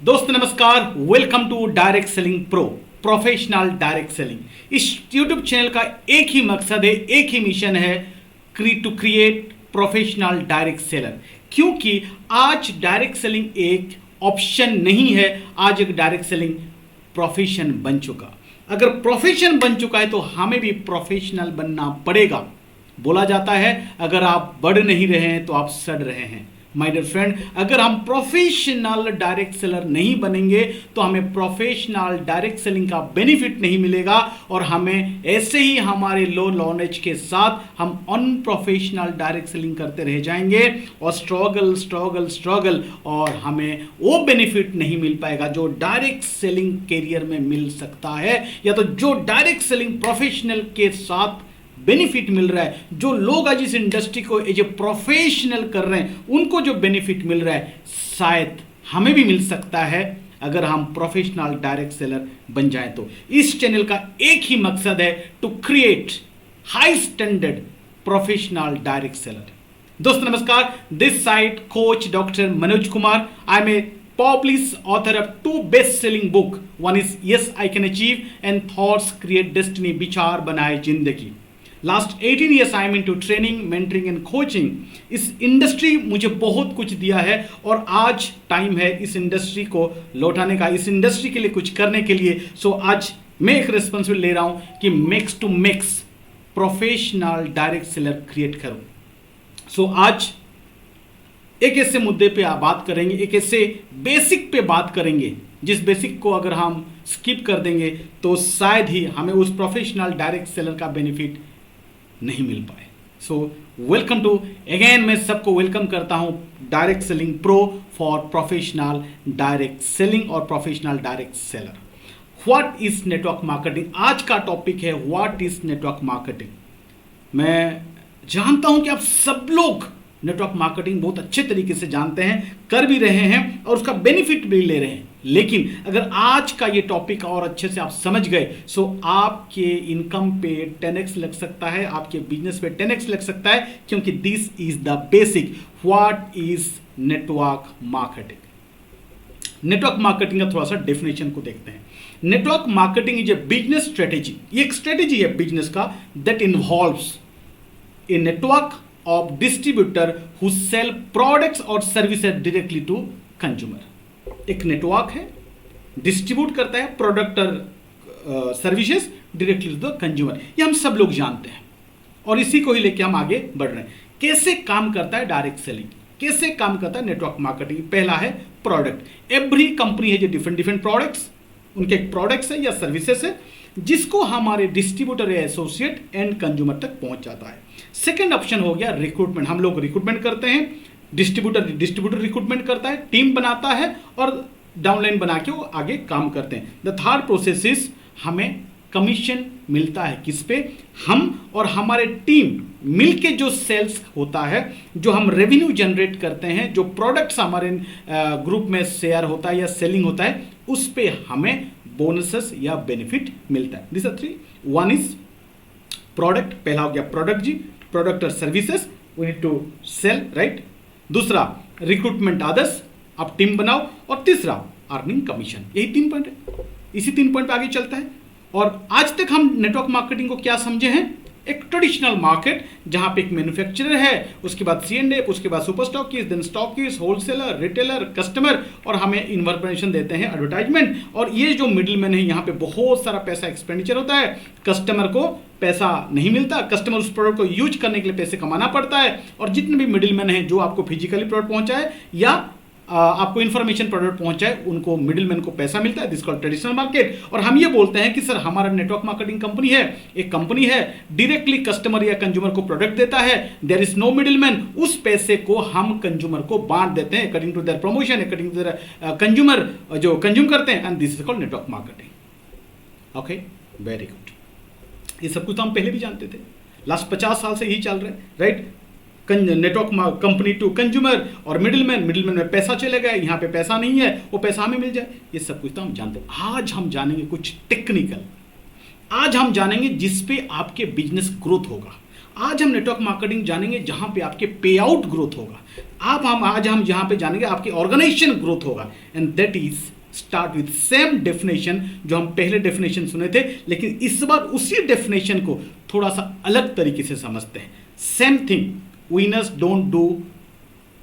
दोस्त नमस्कार, welcome to direct selling pro, professional direct selling. इस यूट्यूब चैनल का एक ही मकसद है, एक ही मिशन है, to create professional direct seller. क्योंकि आज डायरेक्ट सेलिंग एक ऑप्शन नहीं है, आज एक डायरेक्ट सेलिंग प्रोफेशन बन चुका। अगर प्रोफेशन बन चुका है तो हमें भी प्रोफेशनल बनना पड़ेगा। बोला जाता है अगर आप बढ़ नहीं रहे हैं तो आप सड़ रहे हैं। माय डियर फ्रेंड, अगर हम प्रोफेशनल डायरेक्ट सेलर नहीं बनेंगे तो हमें प्रोफेशनल डायरेक्ट सेलिंग का बेनिफिट नहीं मिलेगा और हमें ऐसे ही हमारे लो नॉलेज के साथ हम अनप्रोफेशनल डायरेक्ट सेलिंग करते रह जाएंगे और स्ट्रगल और हमें वो बेनिफिट नहीं मिल पाएगा जो डायरेक्ट सेलिंग कैरियर में मिल सकता है, या तो जो डायरेक्ट सेलिंग प्रोफेशनल के साथ बेनिफिट मिल रहा है। जो लोग आज इस इंडस्ट्री को एज ए प्रोफेशनल कर रहे हैं उनको जो बेनिफिट मिल रहा है शायद हमें भी मिल सकता है अगर हम प्रोफेशनल डायरेक्ट सेलर बन जाएं। तो इस चैनल का एक ही मकसद है, to create high standard professional direct seller. दोस्त नमस्कार, this side coach doctor Manoj Kumar. I am a published author of 2 best-selling book. One is Yes I Can Achieve and Thoughts Create Destiny, विचार बनाए जिंदगी। Last 18 years I am into training, mentoring and coaching. इस industry मुझे बहुत कुछ दिया है और आज टाइम है इस इंडस्ट्री को लौटाने का, इस इंडस्ट्री के लिए कुछ करने के लिए। सो आज मैं एक रिस्पॉन्सिबिलिटी ले रहा हूं कि max to max professional direct seller create करूं। सो आज एक ऐसे मुद्दे पे बात करेंगे, एक ऐसे बेसिक पे बात करेंगे जिस बेसिक को अगर हम स्किप कर देंगे तो शायद ही हमें उस प्रोफेशनल डायरेक्ट सेलर का बेनिफिट नहीं मिल पाए। सो वेलकम टू अगेन, मैं सबको वेलकम करता हूं direct selling pro for professional direct selling और professional direct seller. What is network marketing? आज का टॉपिक है व्हाट इज नेटवर्क मार्केटिंग। मैं जानता हूं कि आप सब लोग नेटवर्क मार्केटिंग बहुत अच्छे तरीके से जानते हैं, कर भी रहे हैं और उसका बेनिफिट भी ले रहे हैं। लेकिन अगर आज का ये टॉपिक और अच्छे से आप समझ गए सो आपके इनकम पे 10x लग सकता है, आपके बिजनेस पे 10x लग सकता है, क्योंकि this is the basic. What is network marketing? Network marketing का थोड़ा सा डेफिनेशन को देखते हैं। Network marketing is a business strategy. ये एक स्ट्रेटेजी है बिजनेस का that involves a network of distributor who sell products or services directly to consumer। एक नेटवर्क है, डिस्ट्रीब्यूट करता है प्रोडक्ट और services directly to the consumer. ये हम सब लोग जानते हैं और इसी को ही लेके हम आगे बढ़ रहे हैं। कैसे काम करता है डायरेक्ट सेलिंग, कैसे काम करता है नेटवर्क मार्केटिंग? पहला है प्रोडक्ट। एवरी कंपनी है जो डिफरेंट प्रोडक्ट्स, उनके प्रोडक्ट्स है या सर्विसेज है जिसको हमारे डिस्ट्रीब्यूटर या एसोसिएट एंड कंज्यूमर तक पहुंच जाता है। सेकंड ऑप्शन हो गया रिक्रूटमेंट। हम लोग रिक्रूटमेंट करते हैं, डिस्ट्रीब्यूटर रिक्रूटमेंट करता है, टीम बनाता है और डाउनलाइन बना के वो आगे काम करते हैं। द थर्ड प्रोसेस इज हमें कमीशन मिलता है। किस पे? हम और हमारे टीम मिलके जो सेल्स होता है, जो हम रेवेन्यू जनरेट करते हैं, जो प्रोडक्ट्स हमारे ग्रुप में शेयर होता है या सेलिंग होता है, उस पे हमें बोनसेस या बेनिफिट मिलता है। This are 3। One is product, पहला हो गया प्रोडक्ट जी, प्रोडक्ट और services we need to sell, right. दूसरा रिक्रूटमेंट अदर्स, आप टीम बनाओ, और तीसरा अर्निंग कमीशन। यही 3 पॉइंट है, इसी 3 पॉइंट पे आगे चलता है। और आज तक हम नेटवर्क मार्केटिंग को क्या समझे हैं? एक ट्रेडिशनल मार्केट जहां पे एक मैन्युफैक्चरर है, उसके बाद C&F, उसके बाद super stockist, then stockist, wholesaler, retailer, customer, और हमें इन्फॉर्मेशन देते हैं एडवर्टाइजमेंट। और ये जो मिडिलमैन है यहाँ पे बहुत सारा पैसा एक्सपेंडिचर होता है, कस्टमर को पैसा नहीं मिलता, कस्टमर उस प्रोडक्ट को यूज करने के लिए पैसे कमाना पड़ता है। और जितने भी मिडिलमैन हैं जो आपको फिजिकली प्रोडक्ट पहुंचाए या आपको इन्फॉर्मेशन प्रोडक्ट पहुंचाए, उनको मिडिलमैन को पैसा मिलता है। This called traditional market. और हम ये बोलते हैं कि सर हमारा नेटवर्क मार्केटिंग कंपनी है, एक कंपनी है, डायरेक्टली कस्टमर या कंज्यूमर को प्रोडक्ट देता है, देयर इज नो मिडिलमैन। उस पैसे को हम कंज्यूमर को बांट देते हैं according to their promotion, according to their consumer जो कंज्यूम करते हैं, and this is called network marketing. Okay, very good. ये सब कुछ तो हम पहले भी जानते थे, लास्ट 50 साल से यही चल रहा है, right. Network company to consumer और मिडिलमैन में पैसा चले गया, यहाँ पे पैसा नहीं है, वो पैसा हमें मिल जाए, ये सब कुछ तो हम जानते हैं। आज हम जानेंगे कुछ टेक्निकल, आज हम जानेंगे जिस पे आपके बिजनेस ग्रोथ होगा, आज हम नेटवर्क मार्केटिंग जानेंगे जहां पे आपके पे आउट ग्रोथ होगा। आज हम जहां पे जानेंगे आपकी ऑर्गेनाइजेशन ग्रोथ होगा, and that is start with same definition जो हम पहले डेफिनेशन सुने थे, लेकिन इस बार उसी डेफिनेशन को थोड़ा सा अलग तरीके से समझते हैं। Same thing, winners don't do,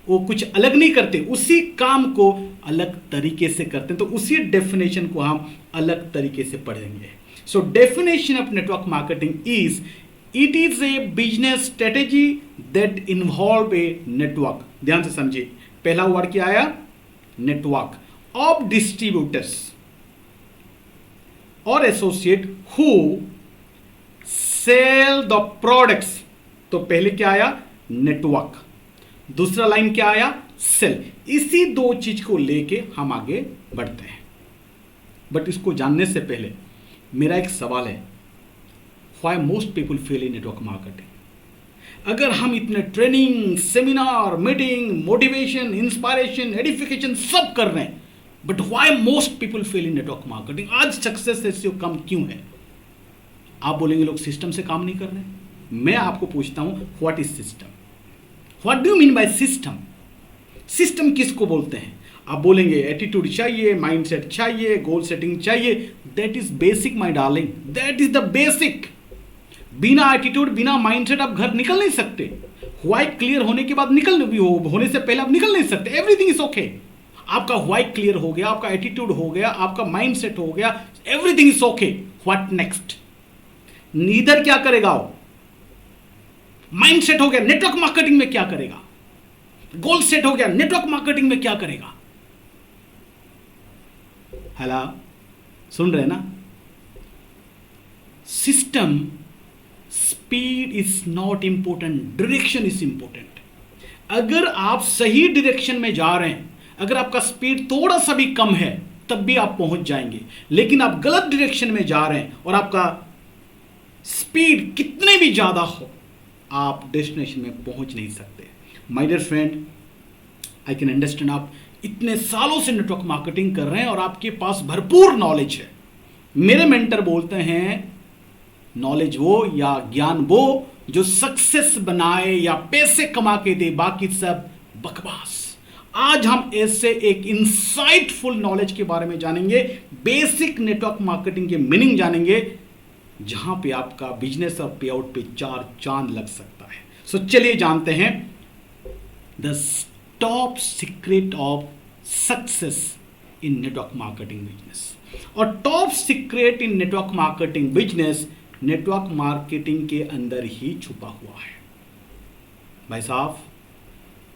वो कुछ अलग नहीं करते, उसी काम को अलग तरीके से करते हैं। तो उसी डेफिनेशन को हम अलग तरीके से पढ़ेंगे। So definition of network marketing is, it is a business strategy that involve a network. ध्यान से समझिए, पहला वर्ड क्या आया? नेटवर्क ऑफ डिस्ट्रीब्यूटर्स और associate who sell the products. तो पहले क्या आया? नेटवर्क। दूसरा लाइन क्या आया? सेल। इसी दो चीज को लेके हम आगे बढ़ते हैं। बट इसको जानने से पहले मेरा एक सवाल है, why most people fail in network marketing? अगर हम इतने training, seminar, meeting, motivation, inspiration, edification सब कर रहे हैं, but why most people fail in network marketing? आज सक्सेस रेशियो कम क्यों है? आप बोलेंगे लोग सिस्टम से काम नहीं कर रहे। मैं आपको पूछता हूं, what is system? What do you mean by system? System किसको बोलते हैं? आप बोलेंगे एटीट्यूड चाहिए, माइंडसेट चाहिए, गोल सेटिंग चाहिए। That is basic my darling, that is the basic. बिना एटीट्यूड, बिना माइंडसेट आप घर निकल नहीं सकते। व्हाई क्लियर होने के बाद होने से पहले आप निकल नहीं सकते। Everything is okay. आपका व्हाई क्लियर हो गया, आपका एटीट्यूड हो गया, आपका माइंडसेट हो गया, everything is okay. What next? Neither क्या करेगा? माइंडसेट हो गया, नेटवर्क मार्केटिंग में क्या करेगा? गोल सेट हो गया, नेटवर्क मार्केटिंग में क्या करेगा? हेलो, सुन रहे ना? System, speed is not important, direction is important. अगर आप सही डायरेक्शन में जा रहे हैं, अगर आपका स्पीड थोड़ा सा भी कम है, तब भी आप पहुंच जाएंगे। लेकिन आप गलत डायरेक्शन में जा रहे हैं और आपका स्पीड कितने भी ज्यादा हो, आप डेस्टिनेशन में पहुंच नहीं सकते। My dear friend, I can understand आप इतने सालों से नेटवर्क मार्केटिंग कर रहे हैं और आपके पास भरपूर नॉलेज है। मेरे मेंटर बोलते हैं, नॉलेज वो या ज्ञान वो जो सक्सेस बनाए या पैसे कमा के दे, बाकी सब बकवास। आज हम ऐसे एक इंसाइटफुल नॉलेज के बारे में जानेंगे, बेसिक नेटवर्क मार्केटिंग के मीनिंग जानेंगे, जहां पे आपका बिजनेस और पे आउट पे चार चांद लग सकता है। सो चलिए जानते हैं the top secret of success in network marketing business. और top secret in network marketing business network marketing के अंदर ही छुपा हुआ है। भाई साहब,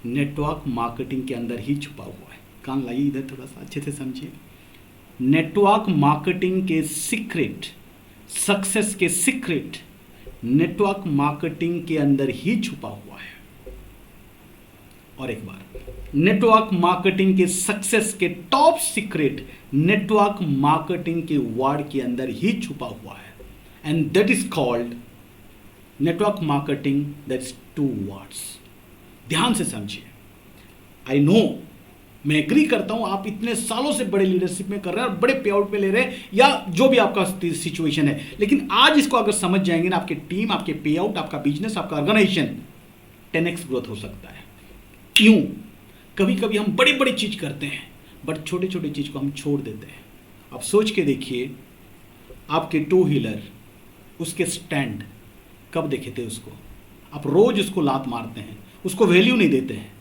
नेटवर्क मार्केटिंग के अंदर ही छुपा हुआ है। कान लाइए इधर, थोड़ा सा अच्छे से समझिए। नेटवर्क मार्केटिंग के सीक्रेट, सक्सेस के सीक्रेट नेटवर्क मार्केटिंग के अंदर ही छुपा हुआ है। और एक बार, नेटवर्क मार्केटिंग के सक्सेस के टॉप सीक्रेट नेटवर्क मार्केटिंग के वर्ड के अंदर ही छुपा हुआ है, and that is called network marketing. That's two words. ध्यान से समझिए। आई नो, मैं एग्री करता हूं, आप इतने सालों से बड़े लीडरशिप में कर रहे हैं और बड़े पे आउट पे ले रहे हैं, या जो भी आपका सिचुएशन है, लेकिन आज इसको अगर समझ जाएंगे ना, आपकी टीम, आपके पे आउट, आपका बिजनेस, आपका ऑर्गेनाइजेशन 10x ग्रोथ हो सकता है। क्यों? कभी कभी हम बड़ी बड़ी चीज करते हैं, बट छोटे छोटे चीज को हम छोड़ देते हैं। आप सोच के देखिए, आपके टू व्हीलर, उसके स्टैंड कब देखे थे उसको? आप रोज उसको लात मारते हैं, उसको वैल्यू नहीं देते हैं,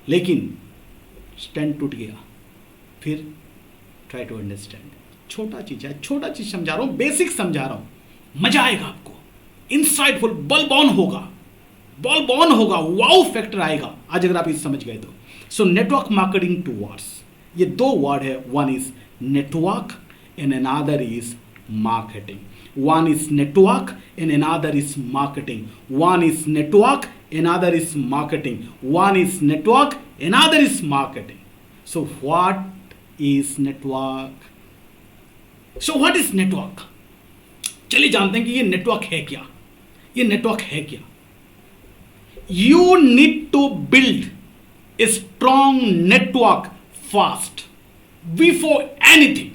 लेकिन स्टैंड टूट गया, फिर ट्राई टू अंडरस्टैंड। छोटा चीज है, छोटा चीज समझा रहा हूं, बेसिक समझा रहा हूं, मजा आएगा आपको, इंसाइटफुल, बल्ब ऑन होगा, वाओ फैक्टर आएगा आज अगर आप इसे समझ गए तो। So network marketing two words, ये दो वर्ड है, one is network and another is marketing. One is network and another is marketing. One is network, another is marketing. One is network, another is marketing. So what is network? So what is network? चलिए जानते हैं कि ये network है क्या। ये network है क्या? You need to build a strong network fast before anything.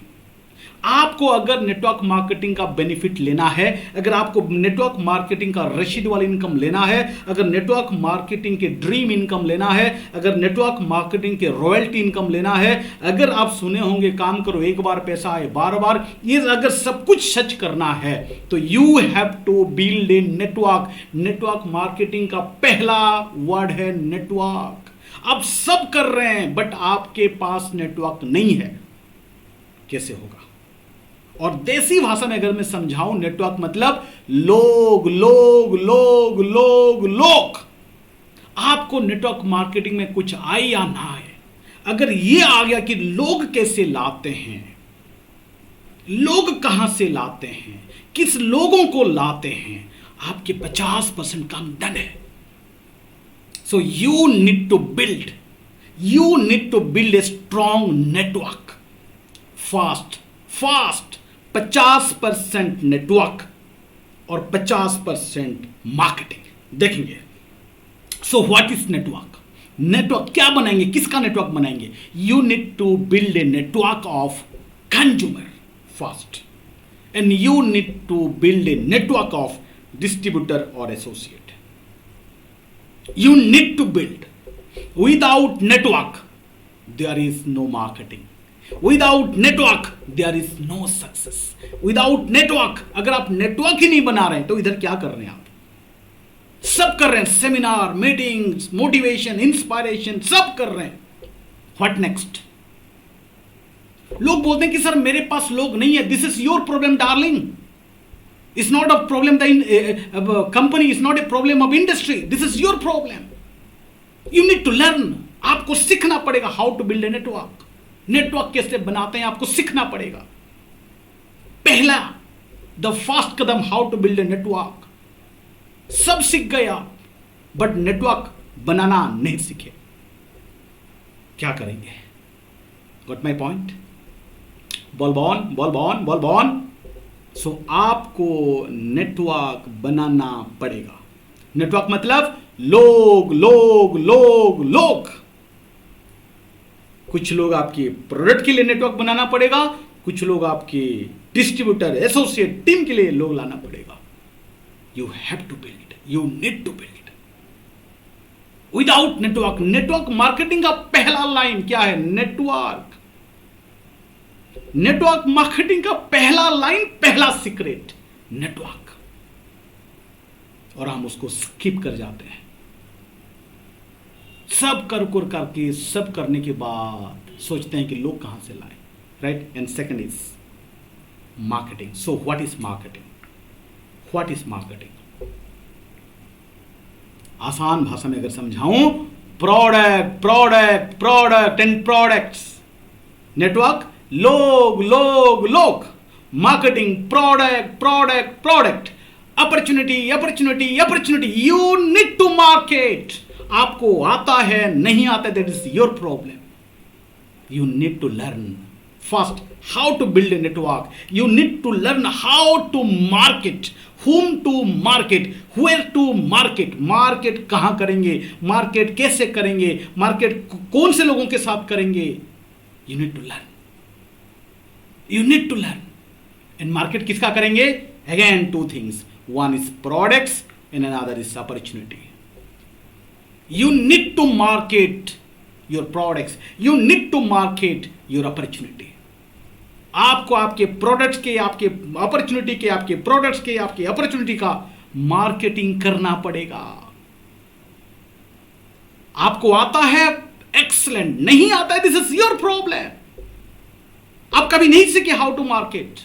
आपको अगर नेटवर्क मार्केटिंग का बेनिफिट लेना है, अगर आपको नेटवर्क मार्केटिंग का रशीद वाली इनकम लेना है, अगर नेटवर्क मार्केटिंग के ड्रीम इनकम लेना है, अगर नेटवर्क मार्केटिंग के रॉयल्टी इनकम लेना है, अगर आप सुने होंगे काम करो एक बार पैसा आए बार बार, ये अगर सब कुछ सच करना है तो you have to build a network. Network marketing का पहला वर्ड है नेटवर्क। आप सब कर रहे हैं बट आपके पास नेटवर्क नहीं है, कैसे होगा? और देसी भाषा में अगर मैं समझाऊं, नेटवर्क मतलब लोग लोग लोग लोग लोग। आपको नेटवर्क मार्केटिंग में कुछ आए या ना आए, अगर ये आ गया कि लोग कैसे लाते हैं, लोग कहां से लाते हैं, किस लोगों को लाते हैं, आपके 50% काम डन है। So you need to build a strong network. First 50% network और 50% मार्केटिंग देखेंगे। So what is network? Network क्या बनाएंगे, किसका नेटवर्क बनाएंगे? You need to build a network of consumer first, and you need to build a network of distributor और associate. You need to build. Without network, there is no marketing. Without network, there is no success. Without network, अगर आप network ही नहीं बना रहे हैं तो इधर क्या कर रहे हैं आप? सब कर रहे हैं, सेमिनार, मीटिंग्स, मोटिवेशन, इंस्पायरेशन, सब कर रहे हैं। What next? लोग बोलते हैं कि सर मेरे पास लोग नहीं है। This is your problem, darling. It's not a problem the company, is not a problem of industry. This is your problem. You need to learn. आपको सीखना पड़ेगा how to build a network. Network कैसे बनाते हैं आपको सीखना पड़ेगा। पहला द फर्स्ट कदम how to build a network. सब सीख गए आप बट नेटवर्क बनाना नहीं सीखे, क्या करेंगे? Got my point? बॉल बॉन। सो आपको नेटवर्क बनाना पड़ेगा। नेटवर्क मतलब लोग लोग लोग लोग। कुछ लोग आपके प्रोडक्ट के लिए नेटवर्क बनाना पड़ेगा, कुछ लोग आपके डिस्ट्रीब्यूटर, एसोसिएट, टीम के लिए लोग लाना पड़ेगा। You have to build, you need to build. Without network, network marketing का पहला लाइन क्या है? नेटवर्क। नेटवर्क मार्केटिंग का पहला लाइन, पहला सीक्रेट नेटवर्क, और हम उसको स्किप कर जाते हैं। सब करके सब करने के बाद सोचते हैं कि लोग कहां से लाएं, right? And second is marketing. So what is marketing? What is marketing? आसान भाषा में अगर समझाऊं, प्रोडक्ट एंड प्रोडक्ट्स। नेटवर्क लोग लोग लोग, marketing product, opportunity. You need to market. आपको आता है नहीं आता, that is your problem. You need to learn first how to build a network. You need to learn how to market, whom to market, where to market. Market कहां करेंगे, market कैसे करेंगे, market कौन से लोगों के साथ करेंगे। You need to learn, you need to learn. And market किसका करेंगे? Again, two things. One is products and another is opportunity. You need to market your products. You need to market your opportunity. आपको आपके products के, आपके opportunity के, आपके products के, आपके अपॉर्चुनिटी का मार्केटिंग करना पड़ेगा। आपको आता है, एक्सलेंट। नहीं आता है, दिस इज योर प्रॉब्लम। आप कभी नहीं सीखे हाउ टू मार्केट,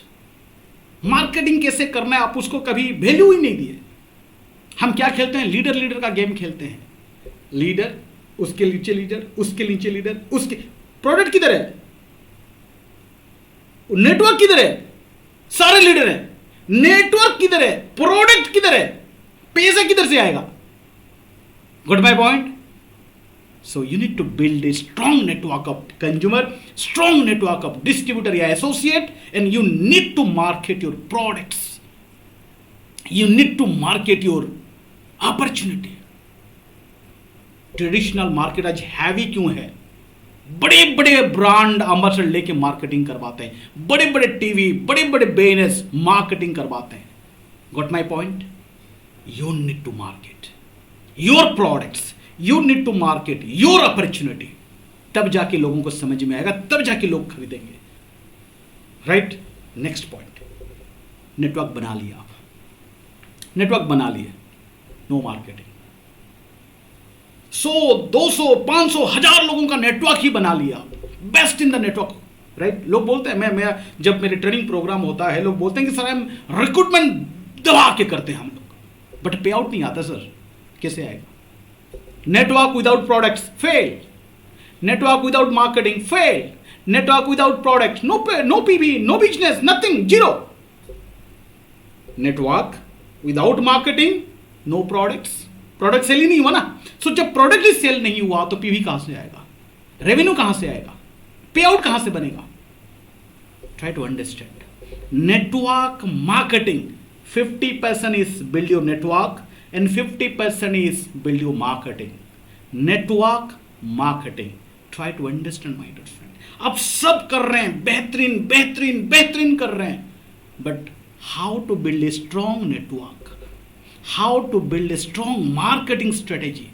मार्केटिंग कैसे करना है, आप उसको कभी वैल्यू ही नहीं दिए। हम क्या खेलते हैं? लीडर का गेम खेलते हैं। लीडर, उसके नीचे लीडर, उसके नीचे लीडर, उसके प्रोडक्ट किधर है, नेटवर्क किधर है, सारे लीडर है। नेटवर्क किधर है, प्रोडक्ट किधर है, पैसा किधर से आएगा? Got my point? So you need to build a strong network of consumer, strong network of distributor या associate, and you need to market your products. You need to market your opportunity. Traditional market आज heavy क्यों है? बड़े बड़े brand ambassador लेके marketing करवाते हैं, बड़े बड़े टीवी, बड़े बड़े बिजनेस मार्केटिंग करवाते हैं। Got my point? You need to market your products, you need to market your opportunity, तब जाके लोगों को समझ में आएगा, तब जाके लोग खरीदेंगे। राइट? नेक्स्ट पॉइंट, नेटवर्क बना लिया आप, नेटवर्क बना लिए, नो मार्केटिंग। 100, 200, 500, 1000 लोगों का नेटवर्क ही बना लिया, best in the network. Right? लोग बोलते हैं, मैं जब मेरे ट्रेनिंग प्रोग्राम होता है, लोग बोलते हैं कि सर हम रिक्रूटमेंट दबा के करते हैं हम लोग, बट पे आउट नहीं आता सर। कैसे आएगा? Network without products fail, network without marketing fail, network without product no PV, no business, nothing, zero. Network without marketing, no products, product sale ही नहीं हुआ ना। सो जब प्रोडक्ट ही सेल नहीं हुआ तो पीवी कहां से आएगा, रेवेन्यू कहां से आएगा, पे आउट कहां से बनेगा? Try to understand. Network marketing 50% is build your network and 50% is build your marketing. Network marketing, try to understand my dear friend. आप सब कर रहे हैं, बेहतरीन बेहतरीन बेहतरीन कर रहे हैं, but how to build a strong network, how to build a strong marketing strategy,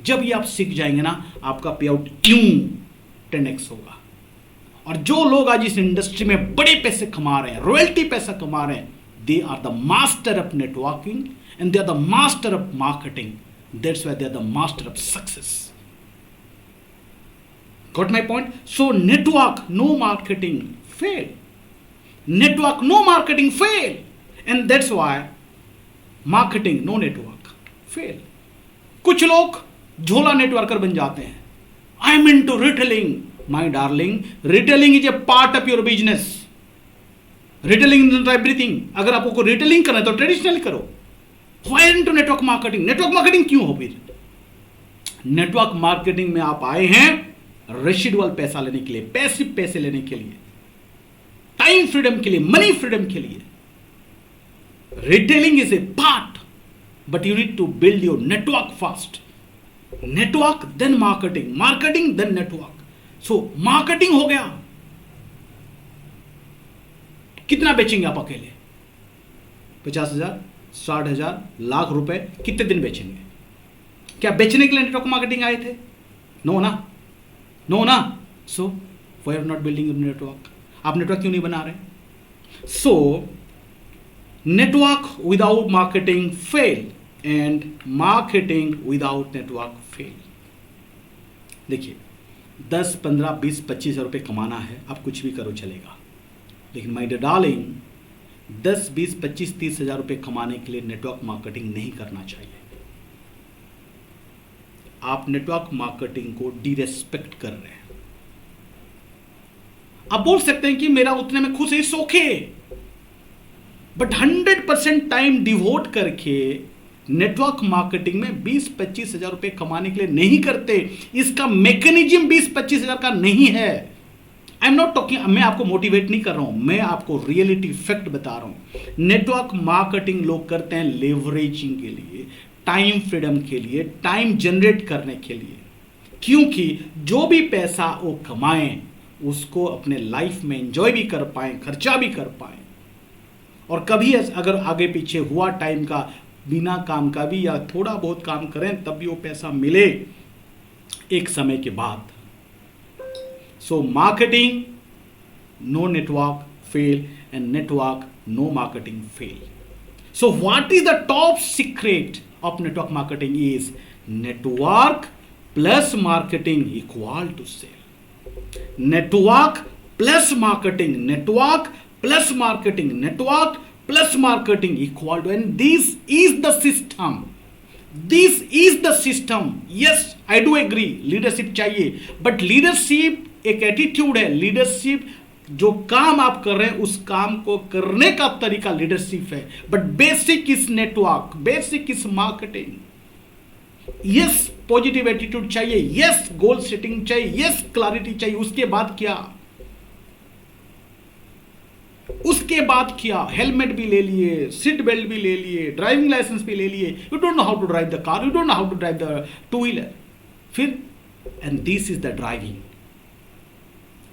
जब ये आप सीख जाएंगे ना, आपका पे आउट 10x होगा। और जो लोग आज इस इंडस्ट्री में बड़े पैसे कमा रहे हैं, रॉयल्टी पैसा कमा रहे हैं, they are the master of networking and they are the master of marketing, that's why they are the master of success. Got my point? So network, no marketing, fail. Network, no marketing, fail. And that's why marketing, no network, fail. कुछ लोग झोला networker बन जाते हैं। I am into retailing. My darling, retailing is a part of your business. Retailing is not everything. अगर आपको retailing करना है तो ट्रेडिशनल करो। Why into network marketing? Network marketing क्यों हो फिर? नेटवर्क मार्केटिंग में आप आए हैं रेसिडुअल पैसा लेने के लिए, पैसिव पैसे लेने के लिए, टाइम फ्रीडम के लिए, मनी फ्रीडम के लिए। Retailing is a part, but you need to build your network first. Network then marketing, marketing then network. So marketing हो गया, कितना बेचेंगे आप अकेले? 50,000, 60,000, लाख रुपए कितने दिन बेचेंगे? क्या बेचने के लिए नेटवर्क मार्केटिंग आए थे? नो ना, नो ना। So why are not building your network? आप नेटवर्क क्यों नहीं बना रहे? So network without marketing fail and marketing without network fail. देखिए 10, 15, 20, 25 रुपये कमाना है, आप कुछ भी करो चलेगा, लेकिन माय डियर डार्लिंग 10, 20, 25, 30 हज़ार रुपये कमाने के लिए नेटवर्क मार्केटिंग नहीं करना चाहिए। आप नेटवर्क मार्केटिंग को डिरेस्पेक्ट कर रहे हैं। आप बोल सकते हैं कि मेरा उतने में खुश है, it's okay, but 100% time devote करके नेटवर्क मार्केटिंग में 20-25 हज़ार रुपये कमाने के लिए नहीं करते। इसका मैकेनिज्म 20-25 हज़ार का नहीं है। आई एम नॉट टॉकिंग, मैं आपको मोटिवेट नहीं कर रहा हूं, मैं आपको रियलिटी फैक्ट बता रहा हूं। नेटवर्क मार्केटिंग लोग करते हैं लेवरेजिंग के लिए, टाइम फ्रीडम के लिए, टाइम जनरेट करने के लिए, क्योंकि जो भी पैसा वो कमाएं उसको अपने लाइफ में एंजॉय भी कर पाएं, खर्चा भी कर पाएं, और कभी अगर आगे पीछे हुआ टाइम का, बिना काम का भी या थोड़ा बहुत काम करें तब भी वो पैसा मिले एक समय के बाद। So marketing no network fail and network no marketing fail. So what is the top secret of network marketing is network plus marketing equal to sale. Network plus marketing, network plus marketing, network plus marketing equal to, and this is the system. This is the system. Yes, I do agree, leadership चाहिए, but leadership एक attitude है। Leadership जो काम आप कर रहे हैं उस काम को करने का तरीका लीडरशिप है, but basic is network, basic is marketing. Yes positive attitude चाहिए, यस गोल सेटिंग चाहिए, यस क्लैरिटी चाहिए, उसके बाद क्या? उसके बाद क्या? हेलमेट भी ले लिए, सीट बेल्ट भी ले लिए, ड्राइविंग लाइसेंस भी ले लिए, you don't know how to drive the car, you don't know how to drive the two wheeler, फिर and this is the driving.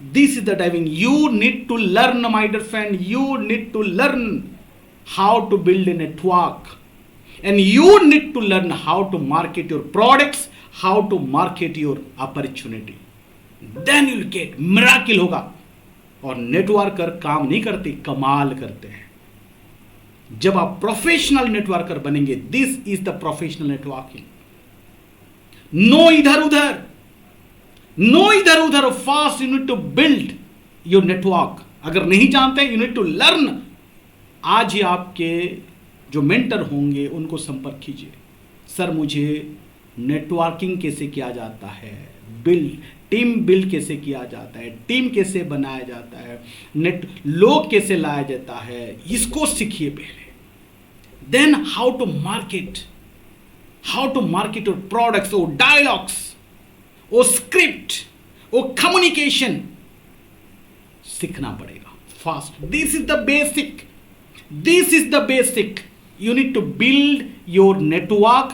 This is the timing. You need to learn, my dear friend. You need to learn how to build a network. And you need to learn how to market your products, how to market your opportunity. Then you will get miracle होगा. और networker काम नहीं करते, कमाल करते हैं. जब आप प्रोफेशनल नेटवर्कर बनेंगे, this is the professional networking. No इधर उधर, नो इधर उधर. First you need to build your network. अगर नहीं जानते, यू नीड टू लर्न. आज ही आपके जो मेंटर होंगे उनको संपर्क कीजिए. सर मुझे नेटवर्किंग कैसे किया जाता है, टीम बिल्ड कैसे किया जाता है, टीम कैसे बनाया जाता है, लोग कैसे लाया जाता है, इसको सीखिए पहले. Then how to market your products, और डायलॉग्स, और स्क्रिप्ट, और कम्युनिकेशन सीखना पड़ेगा first. This is the basic. You need to build your network,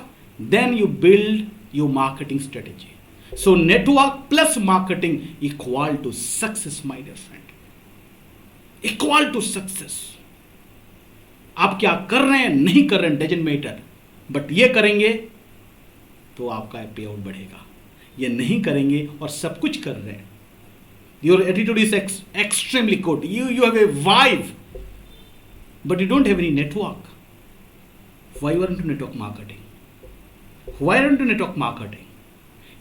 then you build your marketing strategy. So network plus marketing equal to success, my dear friend. Equal to success. आप क्या कर रहे हैं, नहीं कर रहे हैं, डजंट मैटर. बट ये करेंगे तो आपका पे आउट बढ़ेगा. ये नहीं करेंगे और सब कुछ कर रहे हैं, your attitude is extremely good. You have a vibe, but you don't have any network. Why you are into network marketing? Why are you into network marketing?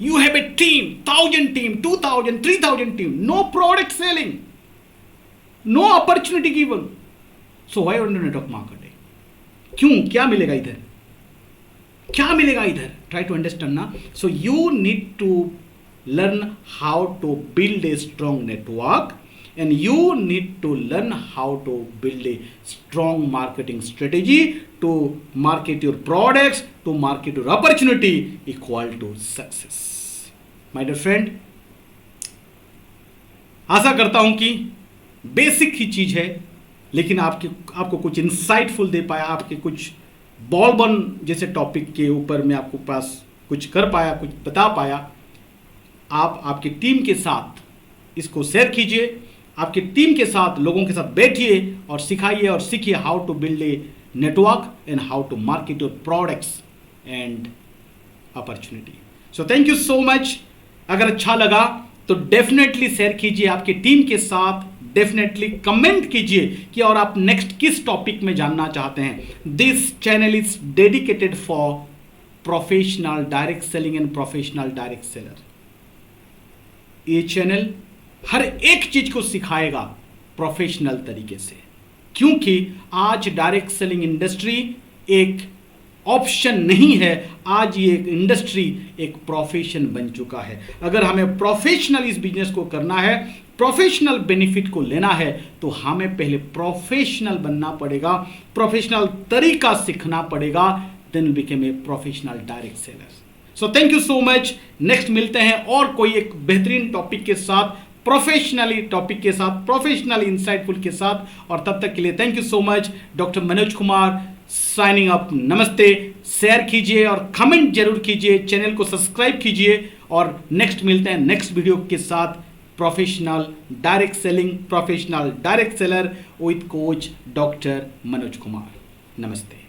You have a team, 1,000 team, 2,000, 3,000 team, no product selling, no opportunity given. So why you are into network marketing? क्यों, क्या मिलेगा इधर, क्या मिलेगा इधर? Try to understand ना. So you need to learn how to build a strong network, and you need to learn how to build a strong marketing strategy to market your products, to market your opportunity equal to success. My dear friend, आशा करता हूं कि basic ही चीज है, लेकिन आपको कुछ insightful दे पाया, आपके कुछ बॉल बन जैसे टॉपिक के ऊपर मैं आपको पास कुछ कर पाया, कुछ बता पाया. आप आपकी टीम के साथ इसको शेयर कीजिए, आपकी टीम के साथ, लोगों के साथ बैठिए और सिखाइए और सीखिए how to build a network and how to market your products and opportunity. So thank you so much. अगर अच्छा लगा तो डेफिनेटली शेयर कीजिए आपकी टीम के साथ, डेफिनेटली कमेंट कीजिए कि और आप नेक्स्ट किस टॉपिक में जानना चाहते हैं. This channel is dedicated for professional direct selling and professional direct seller. ये चैनल हर एक चीज को सिखाएगा प्रोफेशनल तरीके से, क्योंकि आज डायरेक्ट सेलिंग इंडस्ट्री एक ऑप्शन नहीं है. आज ये एक इंडस्ट्री, एक प्रोफेशन बन चुका है. अगर हमें प्रोफेशनल इस बिजनेस को करना है, प्रोफेशनल बेनिफिट को लेना है, तो हमें पहले प्रोफेशनल बनना पड़ेगा, प्रोफेशनल तरीका सीखना पड़ेगा. Then became a professional direct seller. So thank you so much. Next मिलते हैं और कोई एक बेहतरीन टॉपिक के साथ, प्रोफेशनली टॉपिक के साथ, प्रोफेशनल इंसाइटफुल के साथ. और तब तक के लिए thank you so much. Doctor Manoj Kumar signing up. नमस्ते. शेयर कीजिए और कमेंट जरूर कीजिए, चैनल को सब्सक्राइब कीजिए. और नेक्स्ट मिलते हैं नेक्स्ट वीडियो के साथ. Professional direct selling, professional direct seller with coach doctor Manoj Kumar. नमस्ते.